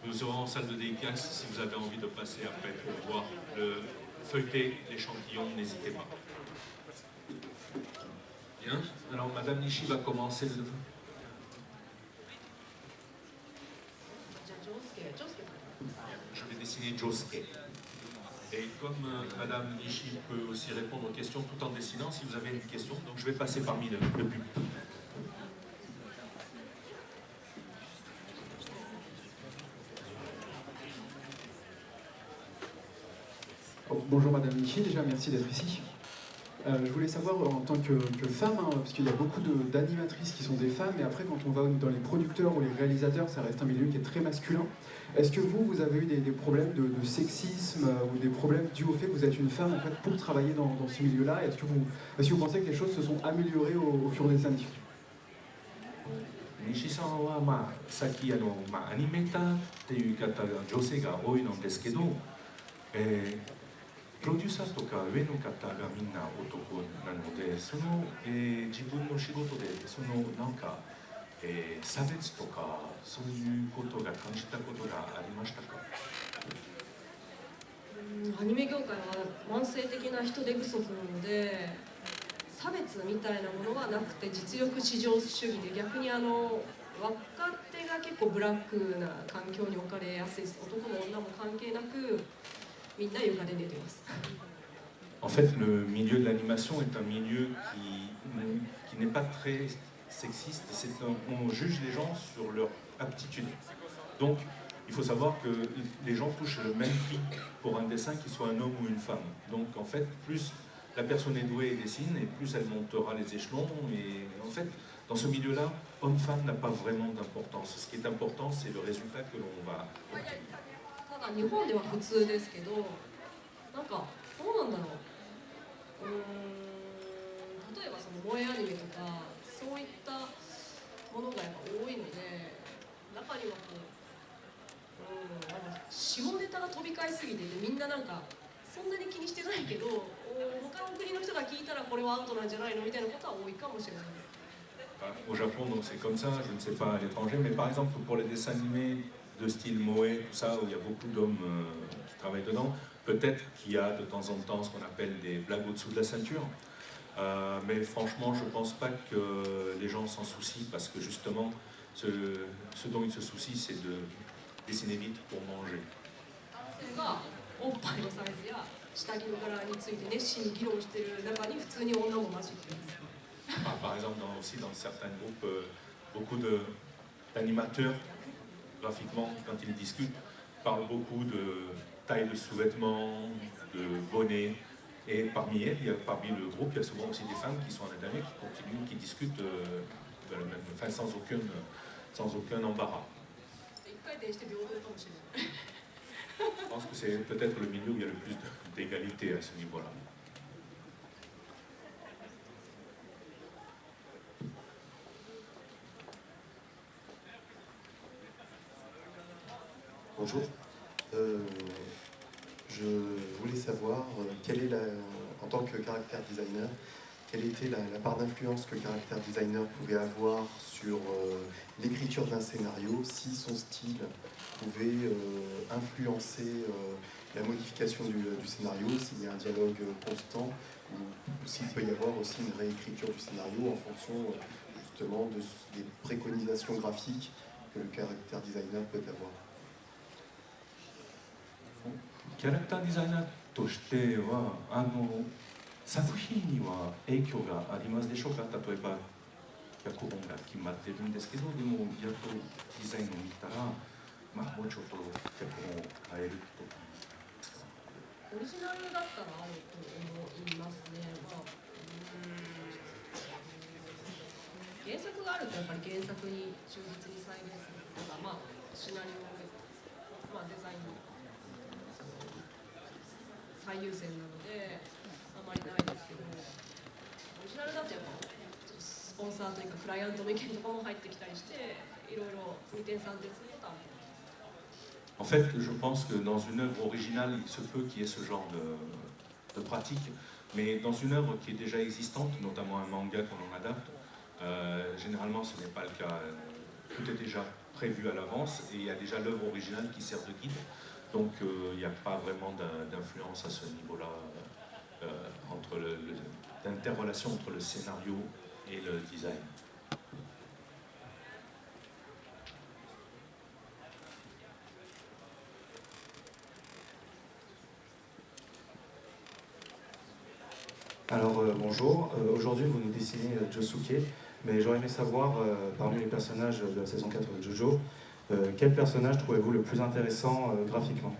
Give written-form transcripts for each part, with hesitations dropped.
Nous serons en salle de dédicace. Si vous avez envie de passer après pour voir feuilleter l'échantillon, n'hésitez pas. Bien. Alors, Madame Nishi va commencer le... Je vais dessiner Josuke. Et comme Madame Nishi peut aussi répondre aux questions tout en dessinant, si vous avez une question, donc je vais passer parmi le public. Bonjour Madame Nishi, déjà merci d'être ici. Je voulais savoir en tant que femme, hein, parce qu'il y a beaucoup d'animatrices qui sont des femmes, et après quand on va dans les producteurs ou les réalisateurs, ça reste un milieu qui est très masculin. Est-ce que vous avez eu des problèmes de sexisme ou des problèmes dus au fait que vous êtes une femme en fait, pour travailler dans ce milieu-là? Est-ce que vous pensez que les choses se sont améliorées au fur des années? 西さんは、さっきアニメーターっていう方が女性が多いのですけど、プロデューサーとか上の方がみんな男なので、自分の仕事で差別とかそういうことが感じたことがありましたか？アニメ業界は慢性的な人手不足なので、差別みたいなものはなくて実力至上主義で、逆に若手が結構ブラックな環境に置かれやすいです。男も女も関係なくみんな床で出てます。En fait, le milieu de l'animation est un milieu qui n'est pas très sexiste. On juge les gens sur leur aptitude. Donc, il faut savoir que les gens touchent le même prix pour un dessin, qu'il soit un homme ou une femme. Donc, en fait, plus la personne est douée et dessine, et plus elle montera les échelons. Et en fait, dans ce milieu-là, homme-femme n'a pas vraiment d'importance. Ce qui est important, c'est le résultat que l'on va obtenir. ただ日本では普通ですけど、なんかどうなんだろう。例えばその萌えアニメとかそういったものがやっぱ多いので、中にはこう、なんか下ネタが飛び交いすぎてて、みんななんかそんなに気にしてないけど、他の国の人が聞いたらこれはアウトなんじゃないのみたいなことは多いかもしれないです。Au Japon, donc c'est comme ça, je ne sais pas à l'étranger, mais par exemple pour les dessins animés de style moe, tout ça, où il y a beaucoup d'hommes qui travaillent dedans, peut-être qu'il y a de temps en temps ce qu'on appelle des blagues au-dessous de la ceinture. Mais franchement, je ne pense pas que les gens s'en soucient, parce que justement, ce dont ils se soucient, c'est de dessiner vite pour manger. Par exemple, aussi dans certains groupes, beaucoup d'animateurs, graphiquement, quand ils discutent, parlent beaucoup de taille de sous-vêtements, de bonnets. Et parmi le groupe, il y a souvent aussi des femmes qui sont en internet, qui continuent, qui discutent sans aucun embarras. Je pense que c'est peut-être le milieu où il y a le plus d'égalité à ce niveau-là. Bonjour. Je voulais savoir en tant que caractère designer, quelle était la part d'influence que le caractère designer pouvait avoir sur l'écriture d'un scénario, si son style pouvait influencer la modification du scénario, s'il y a un dialogue constant, ou s'il peut y avoir aussi une réécriture du scénario en fonction justement des préconisations graphiques que le caractère designer peut avoir. キャラクターデザイナーとしては作品には影響がありますでしょうか？例えば脚本が決まってるんですけど、でもやっとデザインを見たら、もうちょっと脚本を変えるとかですか？オリジナルだったらあると思いますね。原作があるとやっぱり原作に忠実に再現することが、シナリオで、デザイン最優先なのであまりないですけど、オリジナルだとやっぱスポンサーというかクライアントの意見とかも入ってきたりして、いろいろ二転三転することはあります。En fait, je pense que dans une œuvre originale, il se peut qu'il y ait ce genre de pratique, mais dans une œuvre qui est déjà existante, notamment un manga qu'on en adapte, généralement ce n'est pas le cas. tout est déjà prévu à l'avance et il y a déjà l'œuvre originale qui sert de guide. Donc il n'y a pas vraiment d'influence à ce niveau-là, d'interrelation entre le scénario et le design. Alors bonjour, aujourd'hui vous nous dessinez Josuke, mais j'aurais aimé savoir, parmi les personnages de la saison 4 de Jojo, quel personnage trouvez-vous le plus intéressant graphiquement?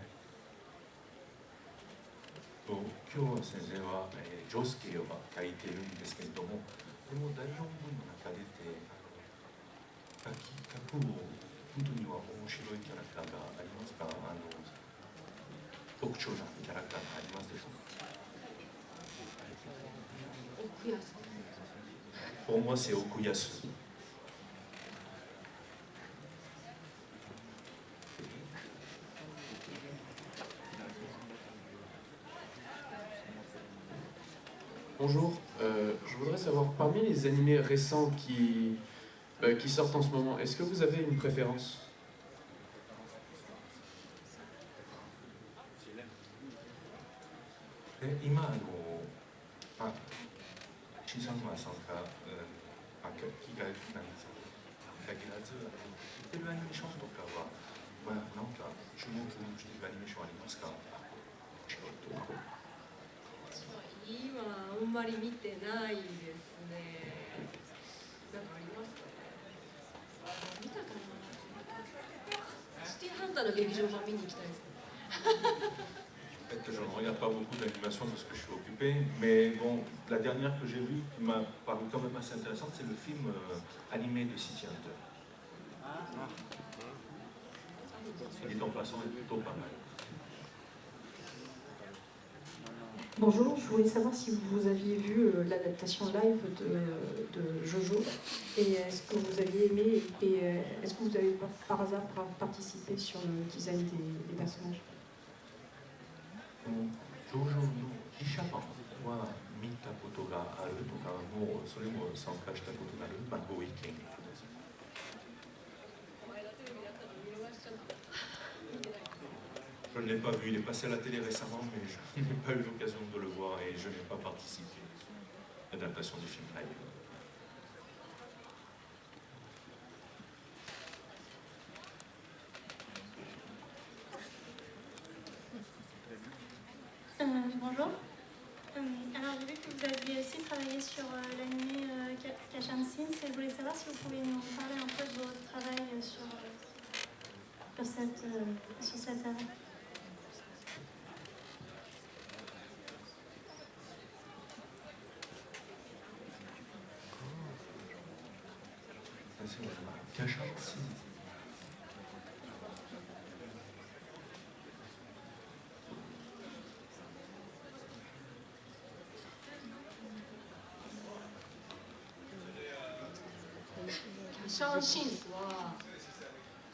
今日先生は、ジョスケを書いてるんですけれども、この第4部の中で書き方を本当には面白いキャラクターがありますか？特徴なキャラクターがありますでしょうか？Pour moi, c'est Okuyasu. Bonjour, je voudrais savoir, parmi les animés récents qui sortent en ce moment, est-ce que vous avez une préférence? 今小さなさんが気がなんですけど、限らず言ってるアニメーションとかは、なんか注目しているアニメーションありますか？今あんまり見てないですね。なんかありますかね。見たかな。シティハンターの劇場版見に行きたいですね。Je ne regarde pas beaucoup d'animation parce que je suis occupé, mais bon, la dernière que j'ai vue qui m'a paru quand même assez intéressante, c'est le film animé de City Hunter. Il est en passant est plutôt pas mal. Bonjour, je voulais savoir si vous aviez vu l'adaptation live de Jojo et est-ce que vous aviez aimé et est-ce que vous avez par hasard participé sur le design des personnages? ジョジョの実写版は見たことがあるとか、もうそれも参加したことがある、ご意見です。Je ne l'ai pas vu, il est passé à la télé récemment, mais je n'ai pas eu l'occasion de le voir et je n'ai pas participé à l'adaptation du film live. Bonjour. Alors j'ai vu que vous aviez aussi travaillé sur l'anime Kashan Sins et je voulais savoir si vous pouviez nous parler un peu de votre travail sur cette œuvre. Kashan Sins.シャンシンスは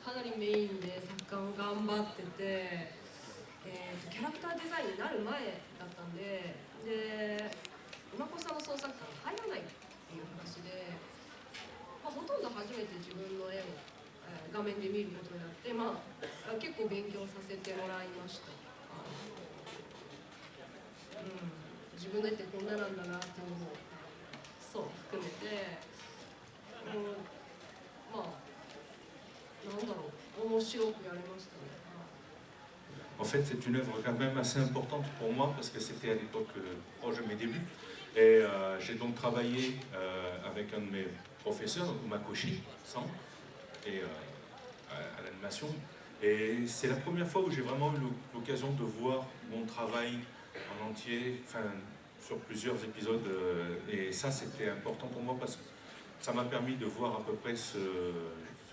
かなりメインで作家も頑張ってて、キャラクターデザインになる前だったんで、馬子さんの創作館に入らないっていう話で、ほとんど初めて自分の絵を、画面で見ることになって、結構勉強させてもらいました。自分の絵ってこんななんだなっていうのも含めて。En fait, c'est une œuvre quand même assez importante pour moi parce que c'était à l'époque proche de mes débuts. Et j'ai donc travaillé avec un de mes professeurs, Makoshi San, et à l'animation. Et c'est la première fois où j'ai vraiment eu l'occasion de voir mon travail en entier, sur plusieurs épisodes. Et ça, c'était important pour moi parce que ça m'a permis de voir à peu près ce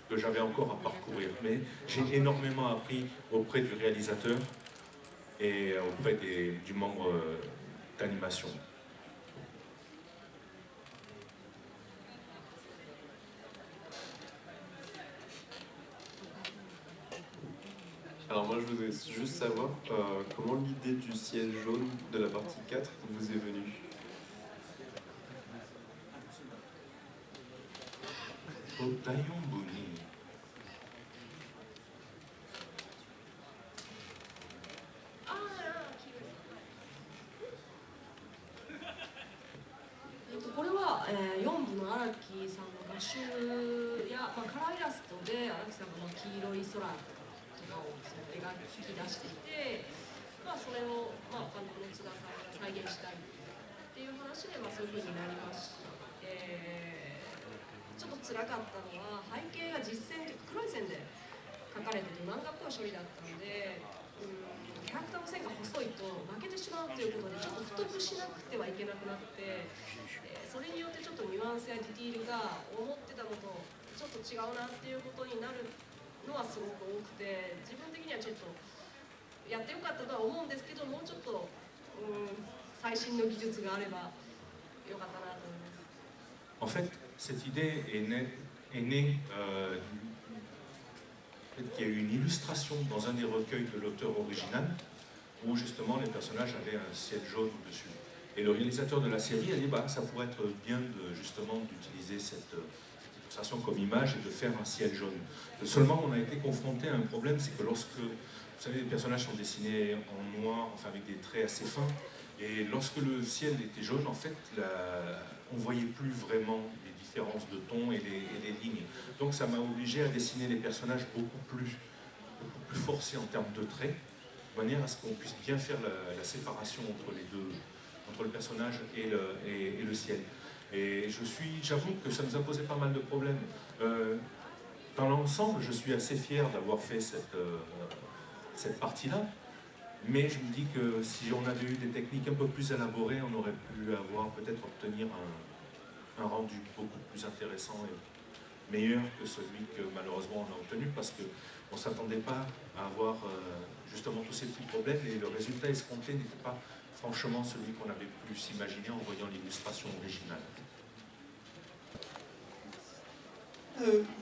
que j'avais encore à parcourir. Mais j'ai énormément appris auprès du réalisateur et auprès du membre d'animation. Alors moi je voudrais juste savoir comment l'idée du ciel jaune de la partie 4 vous est venue. 第4部にまあ、カラーイラストで荒木さんが黄色い空とかを描き出していて、まあ、それを、まあ、監督の津田さんが再現したいっていう話で、まあ、そういうふうになりました。ちょっと辛かったのは背景が実線というか黒い線で描かれてて漫画っぽい処理だったので、キャラクターの線が細いと負けてしまうということでちょっと太くしなくてはいけなくなって、それによってちょっとニュアンスやディティールが思ってたのとちょっと違うなっていうことになるのはすごく多くて、自分的にはちょっとやってよかったとは思うんですけど、もうちょっと、最新の技術があればよかったなと思います。En fait, cette idée est née du fait qu'il y a eu une illustration dans un des recueils de l'auteur original où justement les personnages avaient un ciel jaune au-dessus. Et le réalisateur de la série a dit bah, ça pourrait être bien justement d'utiliser cette illustration comme image et de faire un ciel jaune. Seulement, on a été confronté à un problème, c'est que lorsque, vous savez, les personnages sont dessinés en noir, enfin avec des traits assez fins, et lorsque le ciel était jaune, en fait, on ne voyait plus vraiment les différences de ton et les lignes. Donc ça m'a obligé à dessiner les personnages beaucoup plus forcés en termes de traits, de manière à ce qu'on puisse bien faire la séparation entre les deux, entre le personnage et le ciel. Et j'avoue que ça nous a posé pas mal de problèmes. Dans l'ensemble, je suis assez fier d'avoir fait cette partie-là. Mais je me dis que si on avait eu des techniques un peu plus élaborées, on aurait pu avoir peut-être obtenir un rendu beaucoup plus intéressant et meilleur que celui que malheureusement on a obtenu, parce qu'on ne s'attendait pas à avoir justement tous ces petits problèmes et le résultat escompté n'était pas franchement celui qu'on avait pu s'imaginer en voyant l'illustration originale.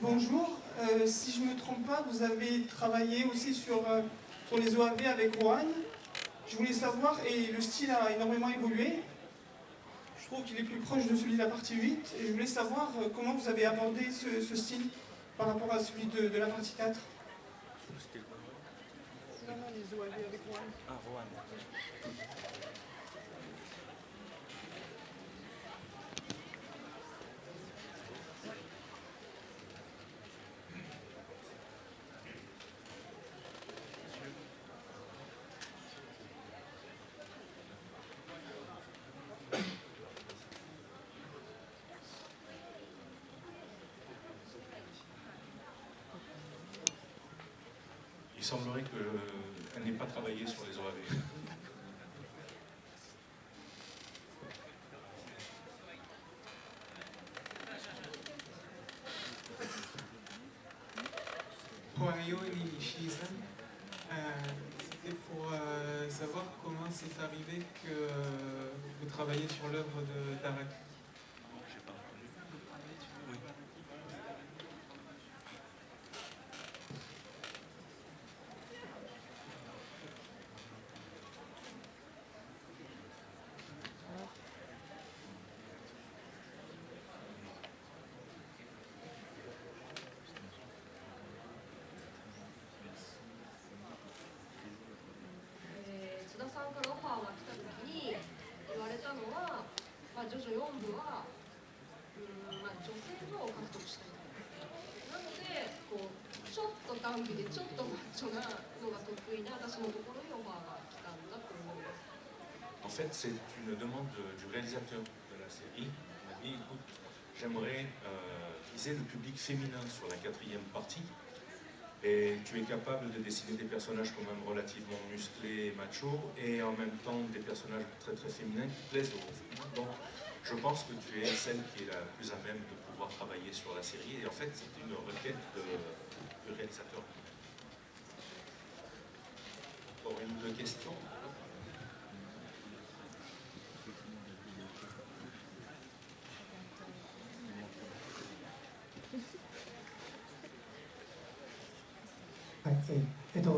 Bonjour, si je ne me trompe pas, vous avez travaillé aussi sur les OAV avec Rohan. Je voulais savoir, et le style a énormément évolué, je trouve qu'il est plus proche de celui de la partie 8, et je voulais savoir comment vous avez abordé ce style par rapport à celui de la partie 4. Non, les OAV avec Rohan. Ah, Rohan. Il semblerait qu'elle n'ait pas travaillé sur les OAV. Wario et Nishii-san, c'était pour savoir comment c'est arrivé que vous travaillez sur l'œuvre d'Araki. En fait, c'est une demande du réalisateur de la série. Il m'a dit, écoute, j'aimerais viser le public féminin sur la 4e partie. Et tu es capable de dessiner des personnages quand même relativement musclés et machos, et en même temps des personnages très très féminins qui plaisent aux féminins. Donc je pense que tu es celle qui est la plus à même de pouvoir travailler sur la série. Et en fait, c'est une requête du réalisateur. Encore une ou deux questions. Ouais,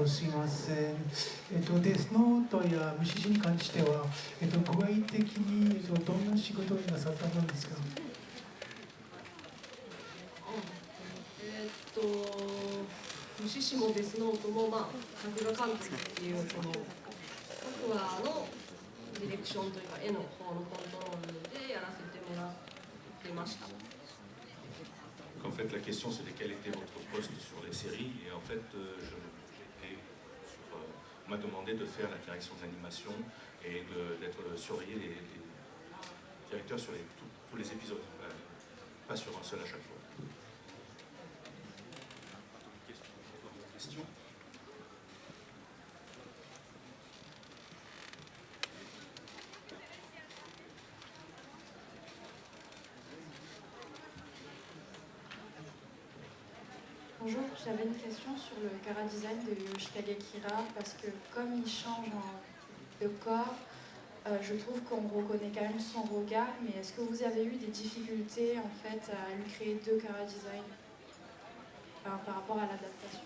すいません。デスノートや虫師に関しては、具合的にどんな仕事をなさったんですか？虫師もデスノートも、まあ、作画監督っていうその各話のディレクションというか絵の方のコントロールでやらせてもらってました。En fait, la question c'était quel était votre poste sur les séries, et en fait, on m'a demandé de faire la direction de l'animation et d'être surveiller les directeurs sur tous les épisodes, pas sur un seul à chaque fois. Question ? Bonjour, j'avais une question sur le chara-design de Yoshikage Kira, parce que comme il change de corps, je trouve qu'on reconnaît quand même son regard, mais est-ce que vous avez eu des difficultés en fait à lui créer deux chara-design par rapport à l'adaptation?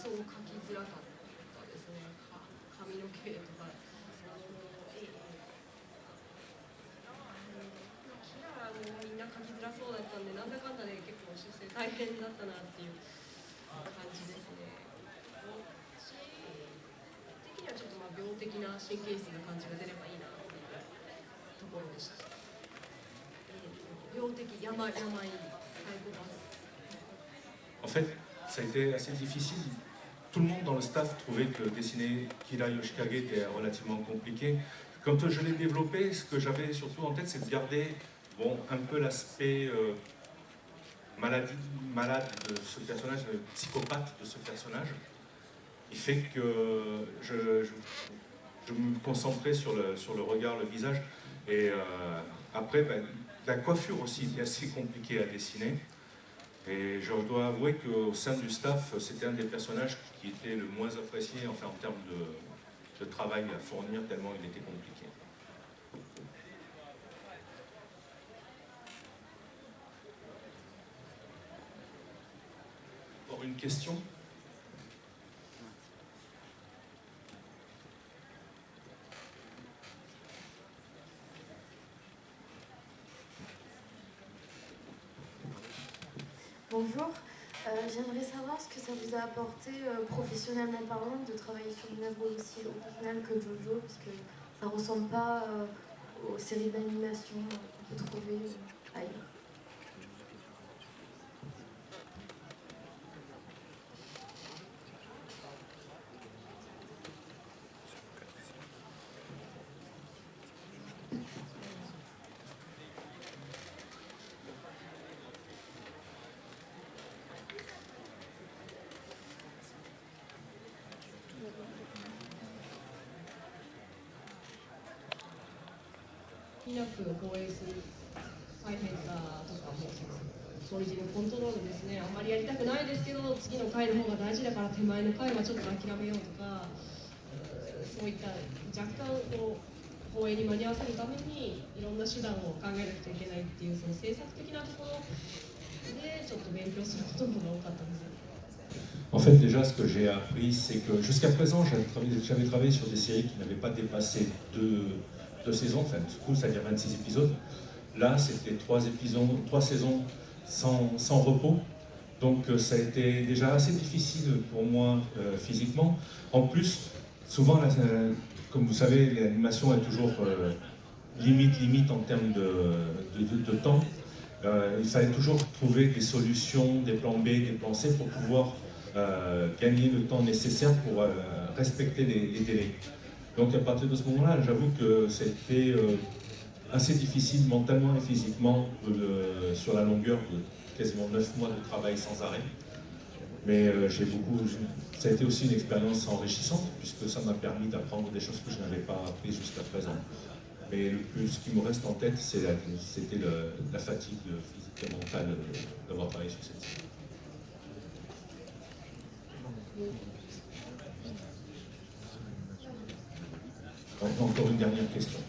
そう書きづらかったですね。髪の毛とか。キラもみんな書きづらそうだったんで、なんだかんだで結構修正大変だったなっていう感じですね。私的にはちょっと病的な神経質な感じが出ればいいなっていうところでした。病的病サイコパス。En fait, ça a été assez difficile. Tout le monde dans le staff trouvait que dessiner Kira Yoshikage était relativement compliqué. Quand je l'ai développé, ce que j'avais surtout en tête, c'est de garder un peu l'aspect malade de ce personnage, psychopathe de ce personnage. Il fait que je me concentrais sur le regard, le visage. Et après, la coiffure aussi était assez compliquée à dessiner. Et je dois avouer qu'au sein du staff, c'était un des personnages qui était le moins apprécié en termes de travail à fournir, tellement il était compliqué. Encore une question ? Bonjour, j'aimerais savoir ce que ça vous a apporté professionnellement parlant de travailler sur une œuvre aussi originale que Jojo, parce que ça ne ressemble pas aux séries d'animation qu'on peut trouver ailleurs.なく放映する再編さとかもそういうコントロールですね、あんまりやりたくないですけど次の回の方が大事だから手前の回はちょっと諦めようとか、そういった若干放映に間に合わせるためにいろんな手段を考えなくちゃいけないっていうその制作的なところでちょっと勉強することの方が多かったです。En fait, déjà, ce que j'ai appris, c'est que jusqu'à présent, j'avais travaillé sur des séries qui n'avaient pas dépassé deux saisons, enfin, du coup, c'est-à-dire 26 épisodes. Là, c'était 3 saisons sans repos. Donc, ça a été déjà assez difficile pour moi physiquement. En plus, souvent, comme vous savez, l'animation est toujours limite en termes de temps. Il fallait toujours trouver des solutions, des plans B, des plans C pour pouvoir gagner le temps nécessaire pour respecter les délais. Donc à partir de ce moment-là, j'avoue que c'était assez difficile mentalement et physiquement sur la longueur de quasiment 9 mois de travail sans arrêt. Mais ça a été aussi une expérience enrichissante puisque ça m'a permis d'apprendre des choses que je n'avais pas apprises jusqu'à présent. Mais ce qui me reste en tête, c'était la fatigue physique et mentale d'avoir travaillé sur cette série. Encore une dernière question.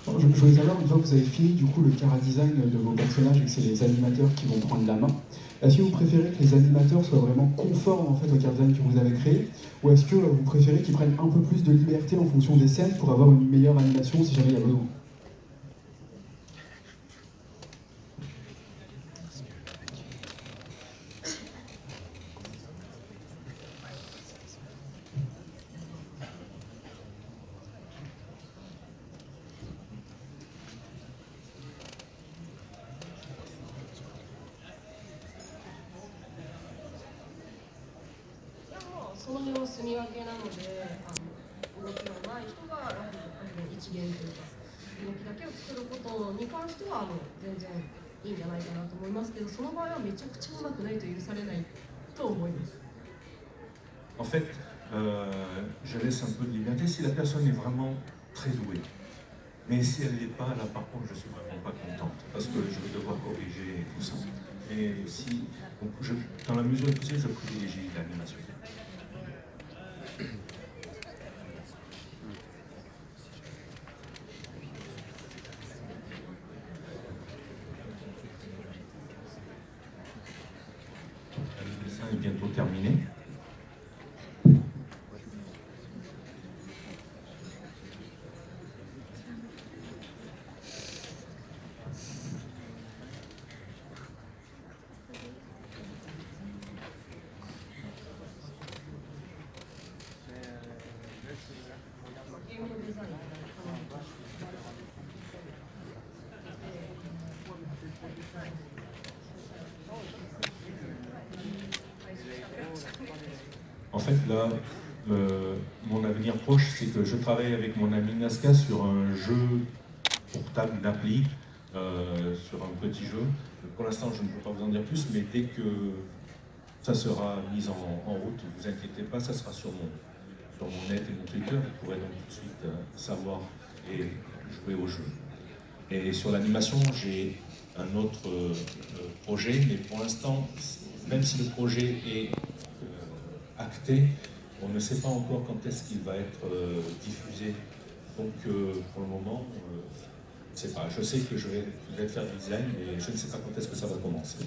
Je voulais savoir, une fois que vous avez fini du coup le chara-design de vos personnages et que c'est les animateurs qui vont prendre la main, est-ce que vous préférez que les animateurs soient vraiment conformes en fait, au chara-design que vous avez créé, ou est-ce que vous préférez qu'ils prennent un peu plus de liberté en fonction des scènes pour avoir une meilleure animation si jamais il y a besoin? En fait, je laisse un peu de liberté si la personne est vraiment très douée. Mais si elle ne l'est pas, là par contre, je ne suis vraiment pas contente parce que je vais devoir corriger tout ça. Et si, donc dans la mesure du possible, je privilégie l'animation. Le dessin est bientôt terminé. En fait, là, mon avenir proche, c'est que je travaille avec mon ami Nazca sur un jeu portable, une appli, sur un petit jeu. Pour l'instant, je ne peux pas vous en dire plus, mais dès que ça sera mis en route, ne vous inquiétez pas, ça sera sur mon net et mon Twitter. Vous pourrez donc tout de suite savoir et jouer au jeu. Et sur l'animation, j'ai un autre projet, mais pour l'instant, même si le projet est acté, on ne sait pas encore quand est-ce qu'il va être diffusé. Donc pour le moment, je ne sais pas. Je sais que je vais faire du design, mais je ne sais pas quand est-ce que ça va commencer.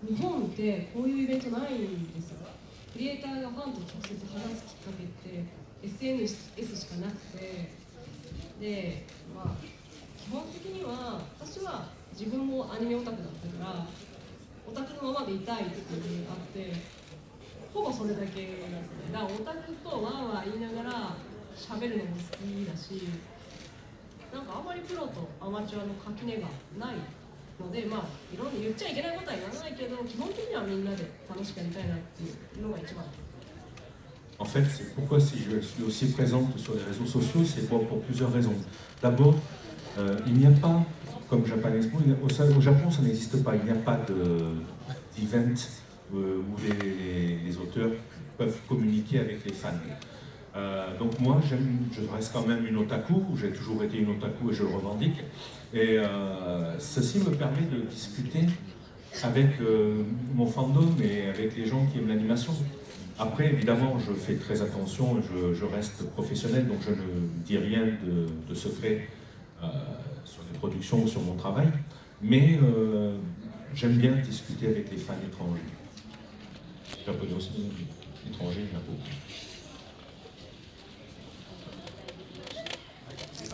日本ってこういうイベントないんですよ。クリエイターがファンと直接話すきっかけって SNS しかなくて、で、まあ、基本的には私は自分もアニメオタクだったからオタクのままでいたいっていうのがあってほぼそれだけですね。だからオタクとワーワー言いながら喋るのも好きだし、なんかあんまりプロとアマチュアの垣根がないので、まあいろんな言っちゃいけないことは言わないけど、基本的にはみんなで楽しくやりたいなっていうのが一番。En fait, c'est pourquoi si je suis aussi présente sur les réseaux sociaux, c'est pour plusieurs raisons. D'abord, il n'y a pas, comme Japan Expo, au Japon ça n'existe pas, il n'y a pas d'event où les auteurs peuvent communiquer avec les fans. Donc moi, je reste quand même une otaku, j'ai toujours été une otaku et je le revendique. Et ceci me permet de discuter avec mon fandom et avec les gens qui aiment l'animation. Après, évidemment, je fais très attention, je reste professionnel, donc je ne dis rien de secret sur les productions ou sur mon travail. Mais j'aime bien discuter avec les fans étrangers. Japonais aussi, étrangers, il y en a beaucoup.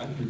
un peu